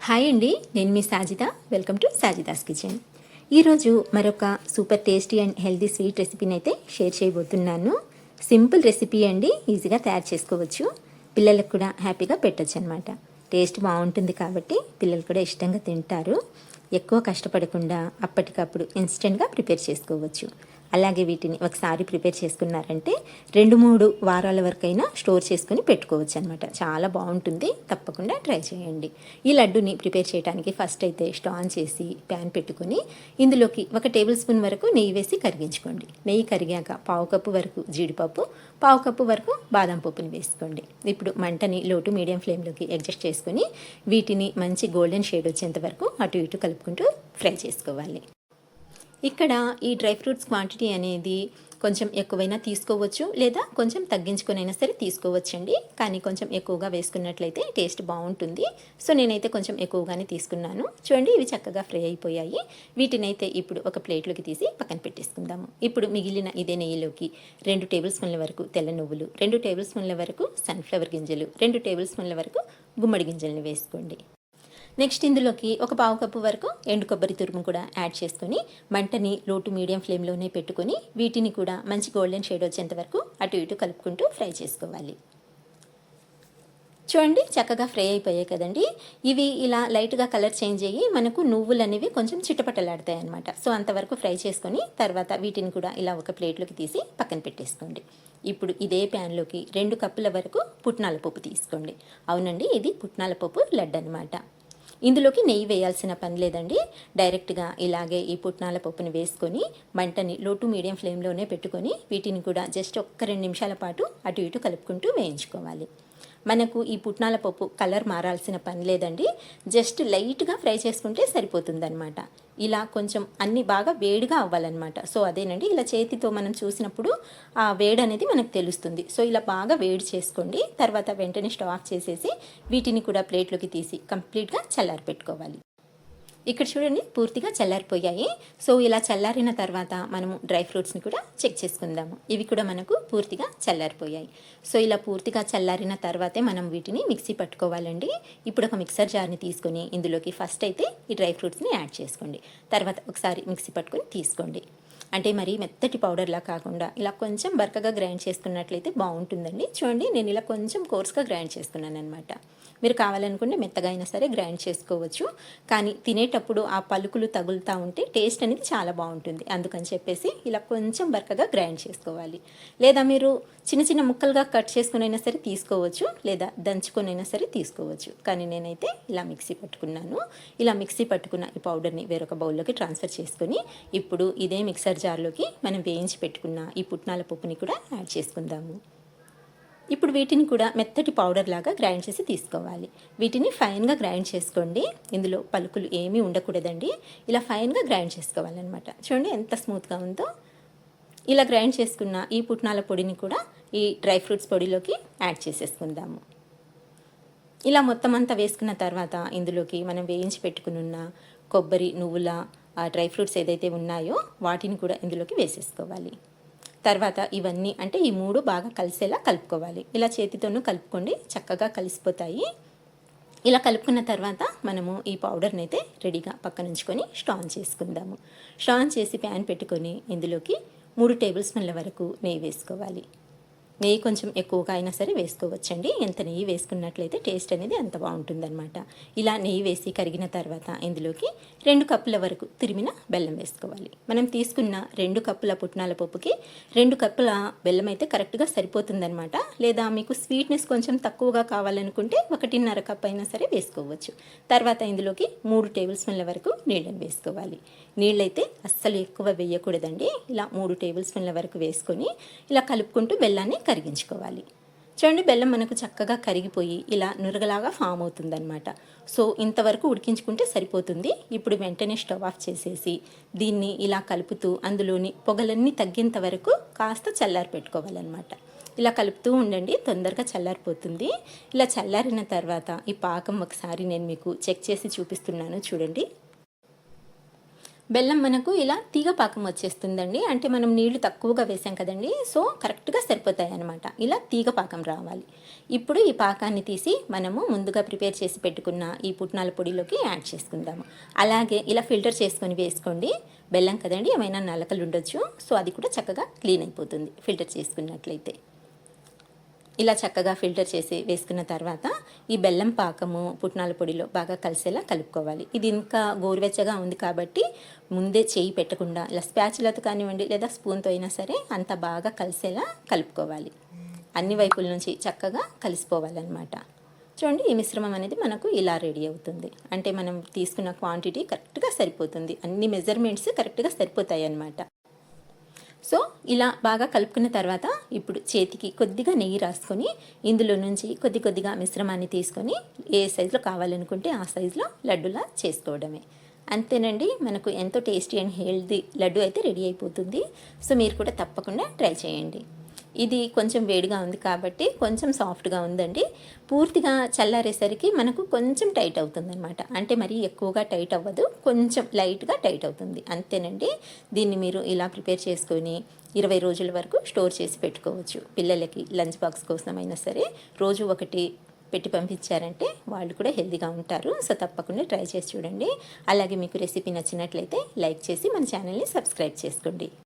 Hi అండి, నేను మీ Sajida. Welcome to Sajida's kitchen. ఈరోజు మరొక super tasty and healthy sweet రెసిపీని అయితే షేర్ చేయబోతున్నాను. సింపుల్ రెసిపీ అండి, ఈజీగా తయారు చేసుకోవచ్చు. పిల్లలకు కూడా హ్యాపీగా పెట్టచ్చు అనమాట. టేస్ట్ బాగుంటుంది కాబట్టి పిల్లలు కూడా ఇష్టంగా తింటారు. ఎక్కువ కష్టపడకుండా అప్పటికప్పుడు ఇన్స్టెంట్గా ప్రిపేర్ చేసుకోవచ్చు. అలాగే వీటిని ఒకసారి ప్రిపేర్ చేసుకున్నారంటే 2-3 వారాల వరకైనా స్టోర్ చేసుకుని పెట్టుకోవచ్చు అనమాట. చాలా బాగుంటుంది, తప్పకుండా ట్రై చేయండి. ఈ లడ్డుని ప్రిపేర్ చేయడానికి ఫస్ట్ అయితే స్టవ్ ఆన్ చేసి ప్యాన్ పెట్టుకొని ఇందులోకి 1 టేబుల్ స్పూన్ వరకు నెయ్యి వేసి కరిగించుకోండి. నెయ్యి కరిగాక 1/2 కప్పు వరకు జీడిపప్పు, 1/2 కప్పు వరకు బాదం పప్పుని వేసుకోండి. ఇప్పుడు మంటని లో టు మీడియం ఫ్లేమ్లోకి అడ్జస్ట్ చేసుకుని వీటిని మంచి గోల్డెన్ షేడ్ వచ్చేంత వరకు అటు ఇటు కలుపుకుంటూ ఫ్రై చేసుకోవాలి. ఇక్కడ ఈ డ్రై ఫ్రూట్స్ క్వాంటిటీ అనేది కొంచెం ఎక్కువైనా తీసుకోవచ్చు, లేదా కొంచెం తగ్గించుకొనైనా సరే తీసుకోవచ్చండి. కానీ కొంచెం ఎక్కువగా వేసుకున్నట్లయితే టేస్ట్ బాగుంటుంది. సో నేనైతే కొంచెం ఎక్కువగానే తీసుకున్నాను. చూడండి, ఇవి చక్కగా ఫ్రై అయిపోయాయి. వీటినైతే ఇప్పుడు ఒక ప్లేట్లోకి తీసి పక్కన పెట్టేసుకుందాము. ఇప్పుడు మిగిలిన ఇదే నెయ్యిలోకి 2 టేబుల్ స్పూన్ల వరకు తెల్ల నువ్వులు, 2 టేబుల్ స్పూన్ల వరకు సన్ఫ్లవర్ గింజలు, 2 టేబుల్ స్పూన్ల వరకు గుమ్మడి గింజలను వేసుకోండి. నెక్స్ట్ ఇందులోకి 1/4 కప్పు వరకు ఎండు కొబ్బరి తురుము కూడా యాడ్ చేసుకొని మంటని లో టు మీడియం ఫ్లేమ్లోనే పెట్టుకొని వీటిని కూడా మంచి గోల్డెన్ షేడ్ వచ్చేంత వరకు అటు ఇటు కలుపుకుంటూ ఫ్రై చేసుకోవాలి. చూడండి, చక్కగా ఫ్రై అయిపోయాయి కదండి. ఇవి ఇలా లైట్గా కలర్ చేంజ్ అయ్యి మనకు నువ్వులు అనేవి కొంచెం చిటపటలాడతాయి అనమాట. సో అంతవరకు ఫ్రై చేసుకొని తర్వాత వీటిని కూడా ఇలా ఒక ప్లేట్లోకి తీసి పక్కన పెట్టేసుకోండి. ఇప్పుడు ఇదే ప్యాన్లోకి 2 కప్పుల వరకు పుట్నాల పప్పు తీసుకోండి. అవునండి, ఇది పుట్నాల పప్పు లడ్డు అనమాట. ఇందులోకి నెయ్యి వేయాల్సిన పని లేదండి. డైరెక్ట్గా ఇలాగే ఈ పుట్నాల పప్పుని వేసుకొని మంటని లో టు మీడియం ఫ్లేమ్లోనే పెట్టుకొని వీటిని కూడా జస్ట్ 1-2 నిమిషాల పాటు అటు ఇటు కలుపుకుంటూ వేయించుకోవాలి. మనకు ఈ పుట్నాల పప్పు కలర్ మారాల్సిన పని లేదండి. జస్ట్ లైట్గా ఫ్రై చేసుకుంటే సరిపోతుందన్నమాట. ఇలా కొంచెం అన్నీ బాగా వేడిగా అవ్వాలన్నమాట. సో అదేనండి, ఇలా చేతితో మనం చూసినప్పుడు ఆ వేడి అనేది మనకు తెలుస్తుంది. సో ఇలా బాగా వేడి చేసుకోండి. తర్వాత వెంటనే స్టవ్ ఆఫ్ చేసేసి వీటిని కూడా ప్లేట్లోకి తీసి కంప్లీట్గా చల్లారి పెట్టుకోవాలి. ఇక్కడ చూడండి, పూర్తిగా చల్లారిపోయాయి. సో ఇలా చల్లారిన తర్వాత మనము డ్రై ఫ్రూట్స్ని కూడా చెక్ చేసుకుందాము. ఇవి కూడా మనకు పూర్తిగా చల్లారిపోయాయి. సో ఇలా పూర్తిగా చల్లారిన తర్వాతే మనం వీటిని మిక్సీ పట్టుకోవాలండి. ఇప్పుడు ఒక మిక్సర్ జార్ని తీసుకొని ఇందులోకి ఫస్ట్ అయితే ఈ డ్రై ఫ్రూట్స్ని యాడ్ చేసుకోండి. తర్వాత ఒకసారి మిక్సీ పట్టుకొని తీసుకోండి. అంటే మరి మెత్తటి పౌడర్లా కాకుండా ఇలా కొంచెం బరకగా గ్రైండ్ చేసుకున్నట్లయితే బాగుంటుందండి. చూడండి, నేను ఇలా కొంచెం కోర్స్గా గ్రైండ్ చేసుకున్నాను అనమాట. మీరు కావాలనుకుంటే మెత్తగా అయినా సరే గ్రైండ్ చేసుకోవచ్చు. కానీ తినేటప్పుడు ఆ పలుకులు తగులుతూ ఉంటే టేస్ట్ అనేది చాలా బాగుంటుంది. అందుకని చెప్పేసి ఇలా కొంచెం బరకగా గ్రైండ్ చేసుకోవాలి. లేదా మీరు చిన్న చిన్న ముక్కలుగా కట్ చేసుకునైనా సరే తీసుకోవచ్చు, లేదా దంచుకొనైనా సరే తీసుకోవచ్చు. కానీ నేనైతే ఇలా మిక్సీ పట్టుకున్నాను. ఇలా మిక్సీ పట్టుకున్న ఈ పౌడర్ని వేరొక బౌల్లోకి ట్రాన్స్ఫర్ చేసుకొని ఇప్పుడు ఇదే మిక్సర్ జార్లోకి మనం వేయించి పెట్టుకున్న ఈ పుట్నాల పప్పుని కూడా యాడ్ చేసుకుందాము. ఇప్పుడు వీటిని కూడా మెత్తటి పౌడర్ లాగా గ్రైండ్ చేసి తీసుకోవాలి. వీటిని ఫైన్గా గ్రైండ్ చేసుకోండి. ఇందులో పలుకులు ఏమీ ఉండకూడదండి. ఇలా ఫైన్గా గ్రైండ్ చేసుకోవాలన్నమాట. చూడండి ఎంత స్మూత్గా ఉందో. ఇలా గ్రైండ్ చేసుకున్న ఈ పుట్నాల పొడిని కూడా ఈ డ్రై ఫ్రూట్స్ పొడిలోకి యాడ్ చేసేసుకుందాము. ఇలా మొత్తం అంతా వేసుకున్న తర్వాత ఇందులోకి మనం వేయించి పెట్టుకున్న కొబ్బరి, నువ్వుల డ్రై ఫ్రూట్స్ ఏదైతే ఉన్నాయో వాటిని కూడా ఇందులోకి వేసేసుకోవాలి. తర్వాత ఇవన్నీ అంటే ఈ 3 బాగా కలిసేలా కలుపుకోవాలి. ఇలా చేతితోనూ కలుపుకోండి, చక్కగా కలిసిపోతాయి. ఇలా కలుపుకున్న తర్వాత మనము ఈ పౌడర్ని అయితే రెడీగా పక్కన ఉంచుకొని స్టవ్ ఆన్ చేసుకుందాము. స్టవ్ ఆన్ చేసి ప్యాన్ పెట్టుకొని ఇందులోకి 3 టేబుల్ స్పూన్ల వరకు నెయ్యి వేసుకోవాలి. నెయ్యి కొంచెం ఎక్కువగా అయినా సరే వేసుకోవచ్చండి. ఎంత నెయ్యి వేసుకున్నట్లయితే టేస్ట్ అనేది అంత బాగుంటుందన్నమాట. ఇలా నెయ్యి వేసి కరిగిన తర్వాత ఇందులోకి 2 కప్పుల వరకు తురిమిన బెల్లం వేసుకోవాలి. మనం తీసుకున్న 2 కప్పుల పుట్నాల పప్పుకి 2 కప్పుల బెల్లం అయితే కరెక్ట్గా సరిపోతుందన్నమాట. లేదా మీకు స్వీట్నెస్ కొంచెం తక్కువగా కావాలనుకుంటే 1.5 కప్ అయినా సరే వేసుకోవచ్చు. తర్వాత ఇందులోకి 3 టేబుల్ స్పూన్ల వరకు నీళ్ళని వేసుకోవాలి. నీళ్ళైతే అస్సలు ఎక్కువ వేయకూడదండి. ఇలా 3 టేబుల్ స్పూన్ల వరకు వేసుకొని ఇలా కలుపుకుంటూ బెల్లాన్ని కరిగించుకోవాలి. చూడండి, బెల్లం మనకు చక్కగా కరిగిపోయి ఇలా నురగలాగా ఫామ్ అవుతుందన్నమాట. సో ఇంతవరకు ఉడికించుకుంటే సరిపోతుంది. ఇప్పుడు వెంటనే స్టవ్ ఆఫ్ చేసేసి దీన్ని ఇలా కలుపుతూ అందులోని పొగలన్నీ తగ్గేంత వరకు కాస్త చల్లారి పెట్టుకోవాలన్నమాట. ఇలా కలుపుతూ ఉండండి, తొందరగా చల్లారిపోతుంది. ఇలా చల్లారిన తర్వాత ఈ పాకం ఒకసారి నేను మీకు చెక్ చేసి చూపిస్తున్నాను చూడండి. బెల్లం మనకు ఇలా తీగ పాకం వచ్చేస్తుందండి. అంటే మనం నీళ్లు తక్కువగా వేసాం కదండి, సో కరెక్ట్గా సరిపోతాయి అన్నమాట. ఇలా తీగ పాకం రావాలి. ఇప్పుడు ఈ పాకాన్ని తీసి మనము ముందుగా ప్రిపేర్ చేసి పెట్టుకున్న ఈ పుట్నాల పొడిలోకి యాడ్ చేసుకుందాము. అలాగే ఇలా ఫిల్టర్ చేసుకొని వేసుకోండి. బెల్లం కదండి, ఏమైనా నలకలు ఉండొచ్చు, సో అది కూడా చక్కగా క్లీన్ అయిపోతుంది ఫిల్టర్ చేసుకున్నట్లయితే. ఇలా చక్కగా ఫిల్టర్ చేసి వేసుకున్న తర్వాత ఈ బెల్లం పాకము పుట్నాల పొడిలో బాగా కలిసేలా కలుపుకోవాలి. ఇది ఇంకా గోరువెచ్చగా ఉంది కాబట్టి ముందే చేయి పెట్టకుండా ఇలా స్పాచులతో కానివ్వండి లేదా స్పూన్తో అయినా సరే అంత బాగా కలిసేలా కలుపుకోవాలి. అన్ని వైపుల నుంచి చక్కగా కలిసిపోవాలన్నమాట. చూడండి, ఈ మిశ్రమం అనేది మనకు ఇలా రెడీ అవుతుంది. అంటే మనం తీసుకున్న క్వాంటిటీ కరెక్ట్గా సరిపోతుంది, అన్ని మెజర్మెంట్స్ కరెక్ట్గా సరిపోతాయి అన్నమాట. సో ఇలా బాగా కలుపుకున్న తర్వాత ఇప్పుడు చేతికి కొద్దిగా నెయ్యి రాసుకొని ఇందులో నుంచి కొద్దిగా మిశ్రమాన్ని తీసుకొని ఏ సైజులో కావాలనుకుంటే ఆ సైజులో లడ్డులా చేసుకోవడమే. అంతేనండి, మనకు ఎంతో టేస్టీ అండ్ హెల్తీ లడ్డు అయితే రెడీ అయిపోతుంది. సో మీరు కూడా తప్పకుండా ట్రై చేయండి. ఇది కొంచెం వేడిగా ఉంది కాబట్టి కొంచెం సాఫ్ట్గా ఉందండి. పూర్తిగా చల్లారేసరికి మనకు కొంచెం టైట్ అవుతుంది అనమాట. అంటే మరీ ఎక్కువగా టైట్ అవ్వదు, కొంచెం లైట్గా టైట్ అవుతుంది, అంతేనండి. దీన్ని మీరు ఇలా ప్రిపేర్ చేసుకొని 20 రోజుల వరకు స్టోర్ చేసి పెట్టుకోవచ్చు. పిల్లలకి లంచ్ బాక్స్ కోసమైనా సరే రోజు ఒకటి పెట్టి పంపించారంటే వాళ్ళు కూడా హెల్తీగా ఉంటారు. సో తప్పకుండా ట్రై చేసి చూడండి. అలాగే మీకు రెసిపీ నచ్చినట్లయితే లైక్ చేసి మన ఛానల్ని సబ్స్క్రైబ్ చేసుకోండి.